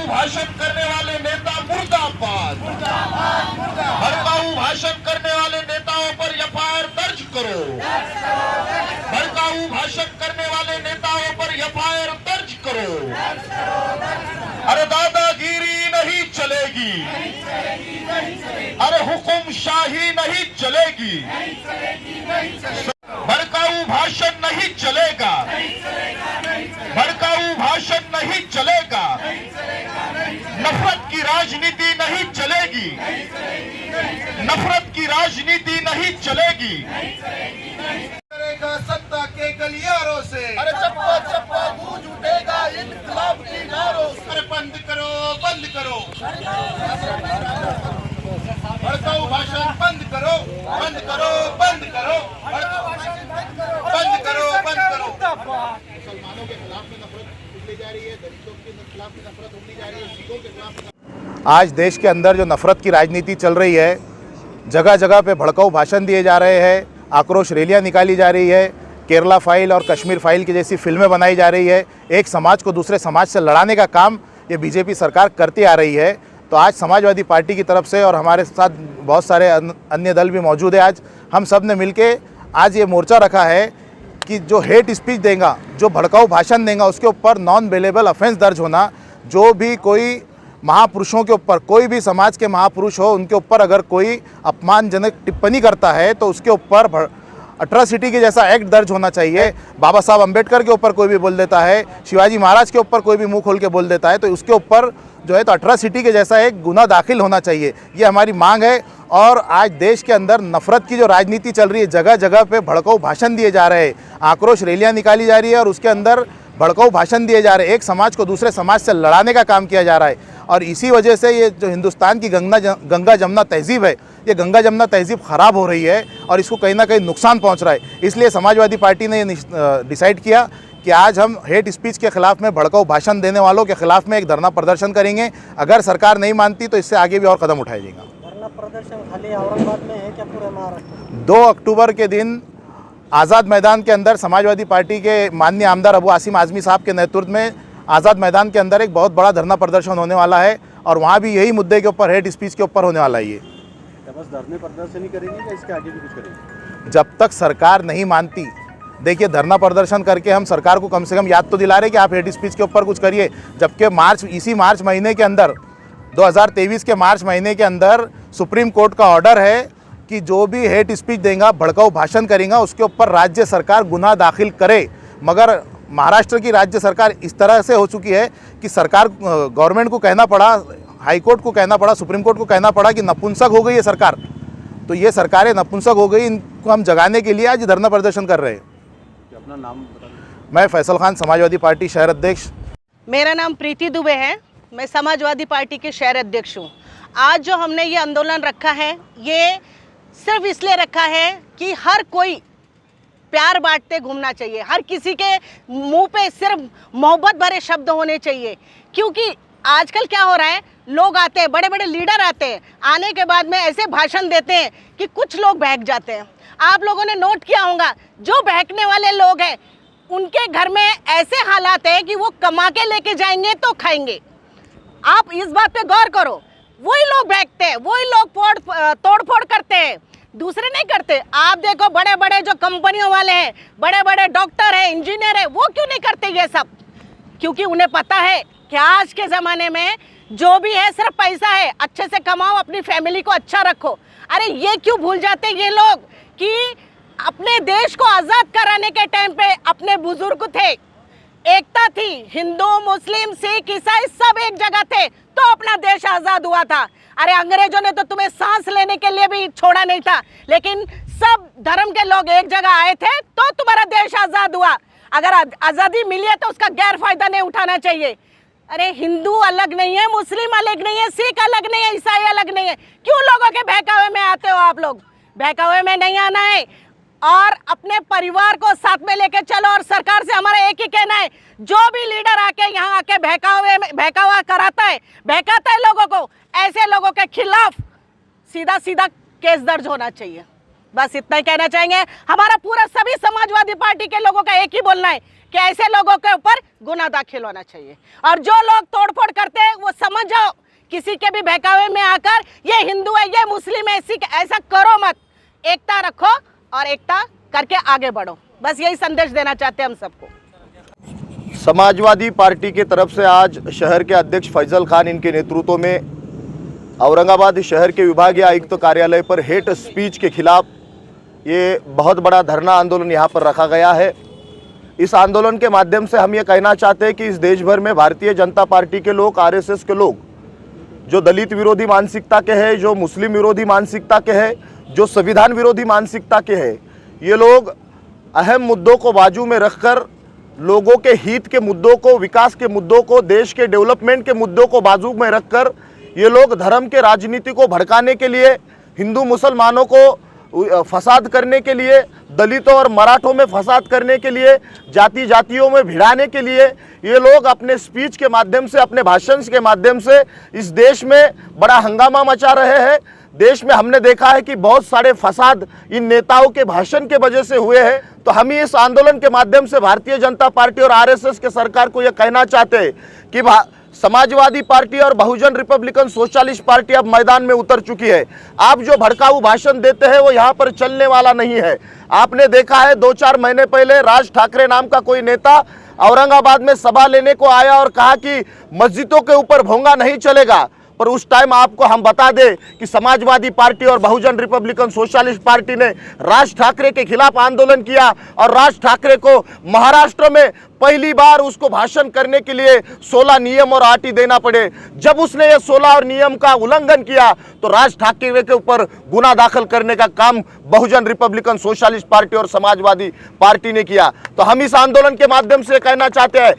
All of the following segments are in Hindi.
भाषण करने वाले नेता मुर्दाबाद, भड़काऊ भाषण करने वाले नेताओं पर एफआईआर दर्ज करो, भड़काऊ भाषण करने वाले नेताओं पर एफआईआर दर्ज करो। अरे दादागिरी नहीं चलेगी, अरे हुकुमशाही नहीं चलेगी, भड़काऊ भाषण नहीं चलेगा, भड़काऊ भाषण नहीं चलेगा, नफरत की राजनीति नहीं चलेगी, नफरत की राजनीति नहीं चलेगी। करेगा सत्ता के गलियारों से, अरे चप्पा चप्पा गूंज उठेगा इनकलाब की नारों से। अरे बंद करो, बंद करो, भड़काऊ भाषण बंद करो, बंद करो, बंद करो, बंद करो, बंद करो। मुसलमानों के खिलाफ में नफरत उगली जा रही है, दलितों के खिलाफ में नफरत उगली जा रही है, सिखों के खिलाफ। आज देश के अंदर जो नफरत की राजनीति चल रही है, जगह जगह पे भड़काऊ भाषण दिए जा रहे हैं, आक्रोश रैलियां निकाली जा रही है, केरला फाइल और कश्मीर फाइल की जैसी फिल्में बनाई जा रही है, एक समाज को दूसरे समाज से लड़ाने का काम ये बीजेपी सरकार करती आ रही है। तो आज समाजवादी पार्टी की तरफ से और हमारे साथ बहुत सारे अन्य दल भी मौजूद है, आज हम सब ने मिलके आज ये मोर्चा रखा है कि जो हेट स्पीच देगा, जो भड़काऊ भाषण देगा, उसके ऊपर नॉन बेलेबल ऑफेंस दर्ज होना। जो भी कोई महापुरुषों के ऊपर, कोई भी समाज के महापुरुष हो, उनके ऊपर अगर कोई अपमानजनक टिप्पणी करता है तो उसके ऊपर अट्रॉसिटी के जैसा एक्ट दर्ज होना चाहिए। बाबा साहब अम्बेडकर के ऊपर कोई भी बोल देता है, शिवाजी महाराज के ऊपर कोई भी मुंह खोल के बोल देता है, तो उसके ऊपर जो है तो अट्रॉसिटी के जैसा एक गुना दाखिल होना चाहिए। ये हमारी मांग है। और आज देश के अंदर नफरत की जो राजनीति चल रही है, जगह जगह पे भड़काऊ भाषण दिए जा रहे हैं, आक्रोश रैलियां निकाली जा रही है और उसके अंदर भड़काऊ भाषण दिए जा रहे हैं, एक समाज को दूसरे समाज से लड़ाने का काम किया जा रहा है। और इसी वजह से ये जो हिंदुस्तान की गंगा जमुना तहजीब है, ये गंगा जमुना तहजीब ख़राब हो रही है और इसको कहीं ना कहीं नुकसान पहुंच रहा है। इसलिए समाजवादी पार्टी ने ये डिसाइड किया कि आज हम हेट स्पीच के खिलाफ में, भड़काऊ भाषण देने वालों के खिलाफ में एक धरना प्रदर्शन करेंगे। अगर सरकार नहीं मानती तो इससे आगे भी और कदम उठाया जाएगा। धरना प्रदर्शन खाली औरंगाबाद में है क्या पूरे महाराष्ट्र? 2 अक्टूबर के दिन आज़ाद मैदान के अंदर समाजवादी पार्टी के माननीय आमदार अबू आसिम आज़मी साहब के नेतृत्व में आज़ाद मैदान के अंदर एक बहुत बड़ा धरना प्रदर्शन होने वाला है और वहाँ भी यही मुद्दे के ऊपर, हेट स्पीच के ऊपर होने वाला है। ये बस धरने प्रदर्शन ही करेंगे या इसके आगे भी कुछ करेंगे? जब तक सरकार नहीं मानती, देखिए धरना प्रदर्शन करके हम सरकार को कम से कम याद तो दिला रहे कि आप हेट स्पीच के ऊपर कुछ करिए। जबकि इसी मार्च महीने के अंदर, 2023 के मार्च महीने के अंदर सुप्रीम कोर्ट का ऑर्डर है कि जो भी हेट स्पीच देगा, भड़काऊ भाषण करेगा, उसके ऊपर राज्य सरकार गुनाह दाखिल करे। मगर महाराष्ट्र की राज्य सरकार इस तरह से हो चुकी है कि सरकार, गवर्नमेंट को कहना पड़ा, हाई कोर्ट को कहना पड़ा, सुप्रीम कोर्ट को कहना पड़ा कि नपुंसक हो गई है सरकार। तो ये सरकारें नपुंसक हो गई, इनको हम जगाने के लिए आज धरना प्रदर्शन कर रहे हैं। अपना नाम बताइए। मैं फैसल खान, समाजवादी पार्टी शहर अध्यक्ष। मेरा नाम प्रीति दुबे है, मैं समाजवादी पार्टी के शहर अध्यक्ष हूँ। आज जो हमने ये आंदोलन रखा है, ये सिर्फ इसलिए रखा है कि हर कोई प्यार बांटते घूमना चाहिए, हर किसी के मुंह पे सिर्फ मोहब्बत भरे शब्द होने चाहिए। क्योंकि आजकल क्या हो रहा है, लोग आते हैं, बड़े बड़े लीडर आते हैं, आने के बाद में ऐसे भाषण देते हैं कि कुछ लोग बहक जाते हैं। आप लोगों ने नोट किया होगा, जो बहकने वाले लोग हैं उनके घर में ऐसे हालात है कि वो कमा के लेके जाएंगे तो खाएंगे। आप इस बात पे गौर करो, वही लोग बहकते हैं, वही लोग तोड़ फोड़ करते हैं, दूसरे नहीं करते। आप देखो बड़े बड़े जो कंपनियों वाले हैं, बड़े बड़े डॉक्टर हैं, इंजीनियर हैं, वो क्यों नहीं करते ये सब? क्योंकि उन्हें पता है कि आज के ज़माने में जो भी है सिर्फ पैसा है, अच्छे से कमाओ, अपनी फैमिली को अच्छा रखो। अरे ये क्यों भूल जाते ये लोग कि अपने देश को आज़ाद कराने के टाइम पे अपने बुजुर्ग थे, एकता थी, हिंदू मुस्लिम सिख ईसाई सब एक जगह थे तो अपना देश आज़ाद हुआ था। अरे अंग्रेजों ने तो तुम्हें सांस लेने के लिए भी छोड़ा नहीं था, लेकिन सब धर्म के लोग एक जगह आए थे तो तुम्हारा देश आज़ाद हुआ। अगर आज़ादी मिली है तो उसका गैर फायदा नहीं उठाना चाहिए। अरे हिंदू अलग नहीं है, मुस्लिम अलग नहीं है, सिख अलग नहीं है, ईसाई अलग नहीं है। क्यों लोगों के बहकावे में आते हो आप लोग? बहकावे में नहीं आना है और अपने परिवार को साथ में लेके चलो। और सरकार से हमारा एक ही कहना है, जो भी लीडर आके यहाँ आके बहकावा कराता है, बहकाता है लोगों को, ऐसे लोगों के खिलाफ सीधा सीधा केस दर्ज होना चाहिए। बस इतना ही कहना चाहेंगे। हमारा पूरा सभी समाजवादी पार्टी के लोगों का एक ही बोलना है कि ऐसे लोगों के ऊपर गुनाह दाखिल होना चाहिए, और जो लोग तोड़फोड़ करते हैं वो समझ जाओ किसी के भी बहकावे में आकर ये हिंदू है ये मुस्लिम है ऐसा करो मत, एकता रखो और एकता करके आगे बढ़ो। बस यही संदेश देना चाहते हैं हम सबको। समाजवादी पार्टी की तरफ से आज शहर के अध्यक्ष फैजल खान इनके नेतृत्व में औरंगाबाद शहर के विभागीय आयुक्त कार्यालय पर हेट स्पीच के खिलाफ ये बहुत बड़ा धरना आंदोलन यहाँ पर रखा गया है। इस आंदोलन के माध्यम से हम ये कहना चाहते हैं कि इस देश भर में भारतीय जनता पार्टी के लोग, आरएसएस के लोग, जो दलित विरोधी मानसिकता के हैं, जो मुस्लिम विरोधी मानसिकता के हैं, जो संविधान विरोधी मानसिकता के हैं, ये लोग अहम मुद्दों को बाजू में रखकर लोगों के हित के मुद्दों को, विकास के मुद्दों को, देश के डेवलपमेंट के मुद्दों को बाजू में रखकर ये लोग धर्म के राजनीति को भड़काने के लिए, हिंदू मुसलमानों को फसाद करने के लिए, दलितों और मराठों में फसाद करने के लिए, जातियों में भिड़ाने के लिए ये लोग अपने स्पीच के माध्यम से, अपने भाषण के माध्यम से इस देश में बड़ा हंगामा मचा रहे हैं। देश में हमने देखा है कि बहुत सारे फसाद इन नेताओं के भाषण के वजह से हुए हैं। तो हम इस आंदोलन के माध्यम से भारतीय जनता पार्टी और आरएसएस के सरकार को यह कहना चाहते हैं कि समाजवादी पार्टी और बहुजन रिपब्लिकन सोशलिस्ट पार्टी अब मैदान में उतर चुकी है। आप जो भड़काऊ भाषण देते हैं वो यहाँ पर चलने वाला नहीं है। आपने देखा है 2-4 महीने पहले राज ठाकरे नाम का कोई नेता औरंगाबाद में सभा लेने को आया और कहा कि मस्जिदों के ऊपर भोंगा नहीं चलेगा, पर उस टाइम आपको हम बता दें कि समाजवादी पार्टी और बहुजन रिपब्लिकन सोशलिस्ट पार्टी ने राज ठाकरे के खिलाफ आंदोलन किया और राज ठाकरे को महाराष्ट्र में पहली बार उसको भाषण करने के लिए 16 नियम और आरटी देना पड़े। जब उसने ये 16 और नियम का उल्लंघन किया तो राज ठाकरे के ऊपर गुना दाखिल करने का काम बहुजन रिपब्लिकन सोशलिस्ट पार्टी और समाजवादी पार्टी ने किया। तो हम इस आंदोलन के माध्यम से कहना चाहते हैं,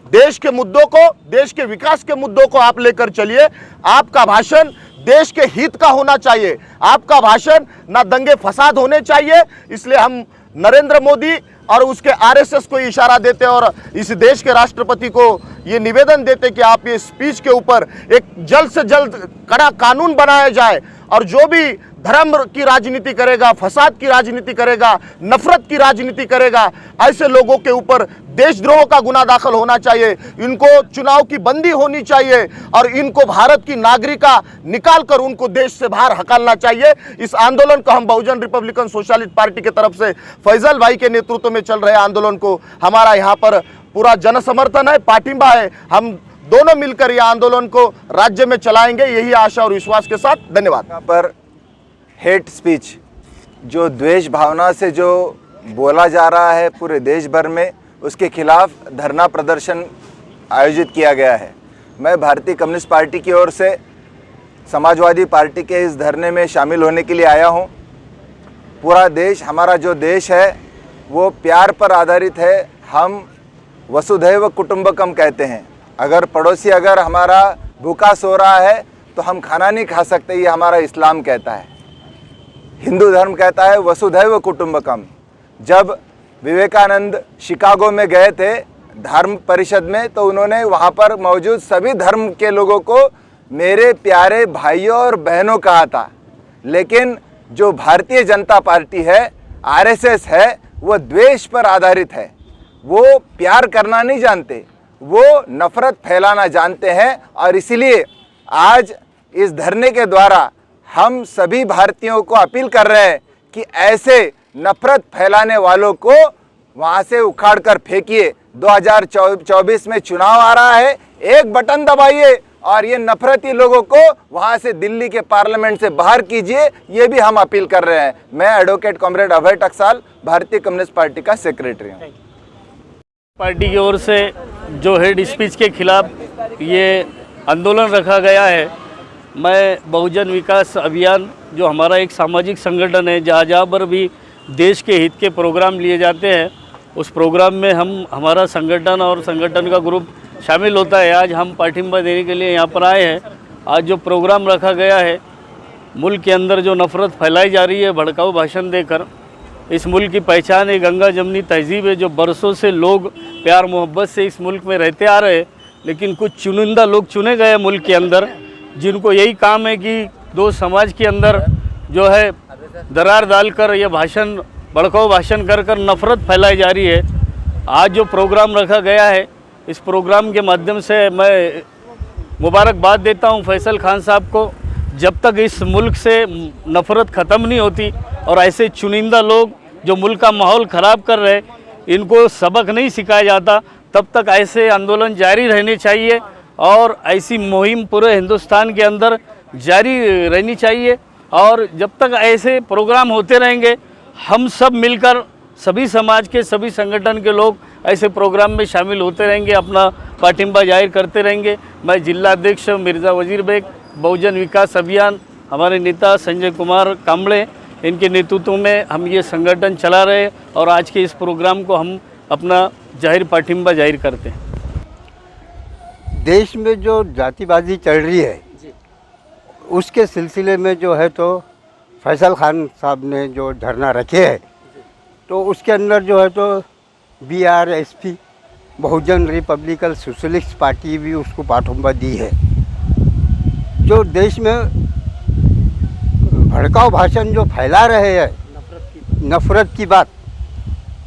देश के मुद्दों को, देश के विकास के मुद्दों को आप लेकर चलिए। आपका भाषण देश के हित का होना चाहिए, आपका भाषण ना दंगे फसाद होने चाहिए। इसलिए हम नरेंद्र मोदी और उसके आरएसएस को इशारा देते और इस देश के राष्ट्रपति को ये निवेदन देते कि आप ये स्पीच के ऊपर एक जल्द से जल्द कड़ा कानून बनाया जाए, और जो भी धर्म की राजनीति करेगा, फसाद की राजनीति करेगा, नफरत की राजनीति करेगा, ऐसे लोगों के ऊपर देशद्रोह का गुना दाखिल होना चाहिए, इनको चुनाव की बंदी होनी चाहिए और इनको भारत की नागरिकता निकाल कर उनको देश से बाहर हकालना चाहिए। इस आंदोलन को हम बहुजन रिपब्लिकन सोशलिस्ट पार्टी की तरफ से फैजल भाई के नेतृत्व में चल रहे आंदोलन को हमारा यहाँ पर पूरा जन समर्थन है, पाटिंबा है। हम दोनों मिलकर यह आंदोलन को राज्य में चलाएंगे, यही आशा और विश्वास के साथ। धन्यवाद। यहाँ पर हेट स्पीच, जो द्वेष भावना से जो बोला जा रहा है पूरे देश भर में, उसके खिलाफ धरना प्रदर्शन आयोजित किया गया है। मैं भारतीय कम्युनिस्ट पार्टी की ओर से समाजवादी पार्टी के इस धरने में शामिल होने के लिए आया हूँ। पूरा देश, हमारा जो देश है वो प्यार पर आधारित है। हम वसुधैव कुटुंबकम कहते हैं। अगर पड़ोसी अगर हमारा भूखा सो रहा है तो हम खाना नहीं खा सकते, ये हमारा इस्लाम कहता है। हिंदू धर्म कहता है वसुधैव कुटुंबकम। जब विवेकानंद शिकागो में गए थे धर्म परिषद में, तो उन्होंने वहाँ पर मौजूद सभी धर्म के लोगों को मेरे प्यारे भाइयों और बहनों कहा था। लेकिन जो भारतीय जनता पार्टी है, आरएसएस है, वो द्वेष पर आधारित है। वो प्यार करना नहीं जानते, वो नफरत फैलाना जानते हैं। और इसीलिए आज इस धरने के द्वारा हम सभी भारतीयों को अपील कर रहे हैं कि ऐसे नफरत फैलाने वालों को वहाँ से उखाड़ कर फेंकिए। 2024 में चुनाव आ रहा है, एक बटन दबाइए और ये नफरती लोगों को वहाँ से दिल्ली के पार्लियामेंट से बाहर कीजिए, ये भी हम अपील कर रहे हैं। मैं एडवोकेट कॉमरेड अभय टकसाल, भारतीय कम्युनिस्ट पार्टी का सेक्रेटरी हूँ। पार्टी की ओर से जो हेड स्पीच के खिलाफ ये आंदोलन रखा गया है, मैं बहुजन विकास अभियान जो हमारा एक सामाजिक संगठन है, जहाँ पर भी देश के हित के प्रोग्राम लिए जाते हैं, उस प्रोग्राम में हमारा संगठन और संगठन का ग्रुप शामिल होता है। आज हम पाठिंबा देने के लिए यहाँ पर आए हैं। आज जो प्रोग्राम रखा गया है, मुल्क के अंदर जो नफ़रत फैलाई जा रही है भड़काऊ भाषण देकर, इस मुल्क की पहचान एक गंगा जमनी तहजीब है, जो बरसों से लोग प्यार मोहब्बत से इस मुल्क में रहते आ रहे हैं। लेकिन कुछ चुनिंदा लोग चुने गए मुल्क के अंदर, जिनको यही काम है कि दो समाज के अंदर जो है दरार डालकर ये भाषण, भड़काऊ भाषण कर कर नफरत फैलाई जा रही है। आज जो प्रोग्राम रखा गया है, इस प्रोग्राम के माध्यम से मैं मुबारकबाद देता हूं फैसल खान साहब को। जब तक इस मुल्क से नफ़रत ख़त्म नहीं होती और ऐसे चुनिंदा लोग जो मुल्क का माहौल ख़राब कर रहे हैं, इनको सबक नहीं सिखाया जाता, तब तक ऐसे आंदोलन जारी रहने चाहिए और ऐसी मुहिम पूरे हिंदुस्तान के अंदर जारी रहनी चाहिए। और जब तक ऐसे प्रोग्राम होते रहेंगे, हम सब मिलकर सभी समाज के सभी संगठन के लोग ऐसे प्रोग्राम में शामिल होते रहेंगे, अपना पाठिंबा जाहिर करते रहेंगे। मैं जिला अध्यक्ष मिर्ज़ा वजीर बेग, बहुजन विकास अभियान, हमारे नेता संजय कुमार कांबळे, इनके नेतृत्व में हम ये संगठन चला रहे हैं और आज के इस प्रोग्राम को हम अपना जाहिर पाठिंबा जाहिर करते हैं। देश में जो जातिबाजी चल रही है, उसके सिलसिले में जो है तो फैसल खान साहब ने जो धरना रखे है, तो उसके अंदर जो है तो BRSP, बहुजन रिपब्लिकन सोशलिस्ट पार्टी भी उसको पाठिंबा दी है। जो देश में भड़काऊ भाषण जो फैला रहे हैं, नफ़रत की बात,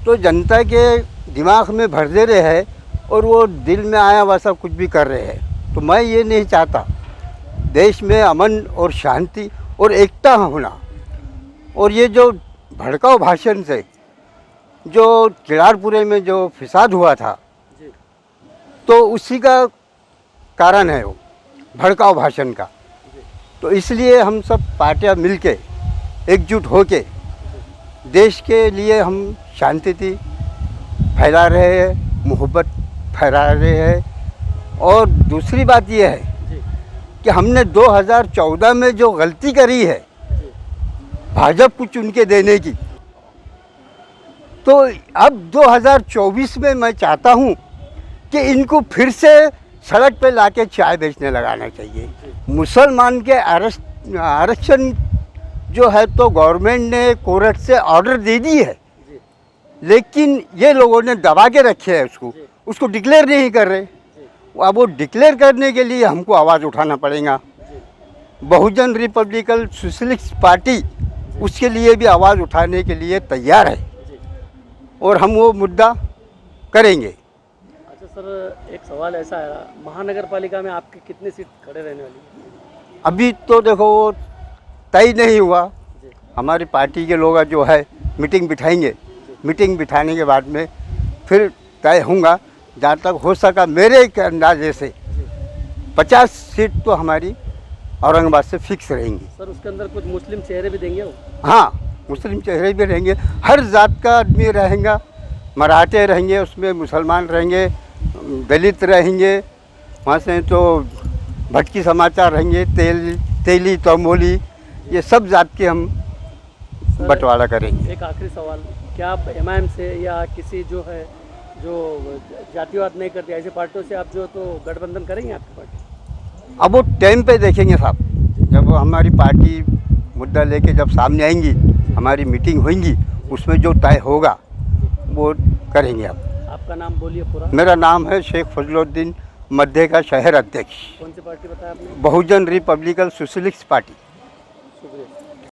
तो जनता के दिमाग में भर दे रहे हैं और वो दिल में आया वैसा कुछ भी कर रहे हैं। तो मैं ये नहीं चाहता, देश में अमन और शांति और एकता होना। और ये जो भड़काऊ भाषण से जो किरारपुरे में जो फिसाद हुआ था, तो उसी का कारण है वो भड़काऊ भाषण का। तो इसलिए हम सब पार्टियां मिलके एकजुट होके देश के लिए हम शांति फैला रहे हैं, मोहब्बत फैला रहे हैं। और दूसरी बात यह है कि हमने 2014 में जो गलती करी है भाजपा को चुन के देने की, तो अब 2024 में मैं चाहता हूं कि इनको फिर से सड़क पे लाके चाय बेचने लगाना चाहिए। मुसलमान के आरक्षण जो है तो गवर्नमेंट ने कोर्ट से ऑर्डर दे दी है, लेकिन ये लोगों ने दबा के रखे है उसको डिक्लेयर नहीं कर रहे। अब वो डिक्लेयर करने के लिए हमको आवाज़ उठाना पड़ेगा। बहुजन रिपब्लिकन सोशलिस्ट पार्टी उसके लिए भी आवाज़ उठाने के लिए तैयार है और हम वो मुद्दा करेंगे। अच्छा सर, एक सवाल ऐसा है, महानगर पालिका में आपकी कितनी सीट खड़े रहने वाली है? अभी तो देखो वो तय नहीं हुआ। हमारी पार्टी के लोग जो है मीटिंग बिठाएंगे, मीटिंग बिठाने के बाद में फिर तय होगा। जहाँ तक हो सका मेरे के अंदाजे से 50 सीट तो हमारी औरंगाबाद से फिक्स रहेंगी। सर, उसके अंदर कुछ मुस्लिम चेहरे भी देंगे वो? हाँ, मुस्लिम चेहरे भी रहेंगे, हर जात का आदमी रहेगा। मराठे रहेंगे, उसमें मुसलमान रहेंगे, दलित रहेंगे, वहाँ से तो भटकी समाचार रहेंगे, तेली तमोली, ये सब जात के हम बंटवारा करेंगे। एक आखिरी सवाल, क्या आप MIM से या किसी जो है जो जातिवाद नहीं करती ऐसे पार्टियों से आप जो तो गठबंधन करेंगे आपकी पार्टी? अब वो टाइम पे देखेंगे साहब, जब हमारी पार्टी मुद्दा लेके जब सामने आएंगी, हमारी मीटिंग होगी, उसमें जो तय होगा वो करेंगे। आपका नाम बोलिए पूरा। मेरा नाम है शेख फजलुद्दीन, मध्य का शहर अध्यक्ष। कौन सी पार्टी बताया आपने? बहुजन रिपब्लिकन सोशलिस्ट पार्टी।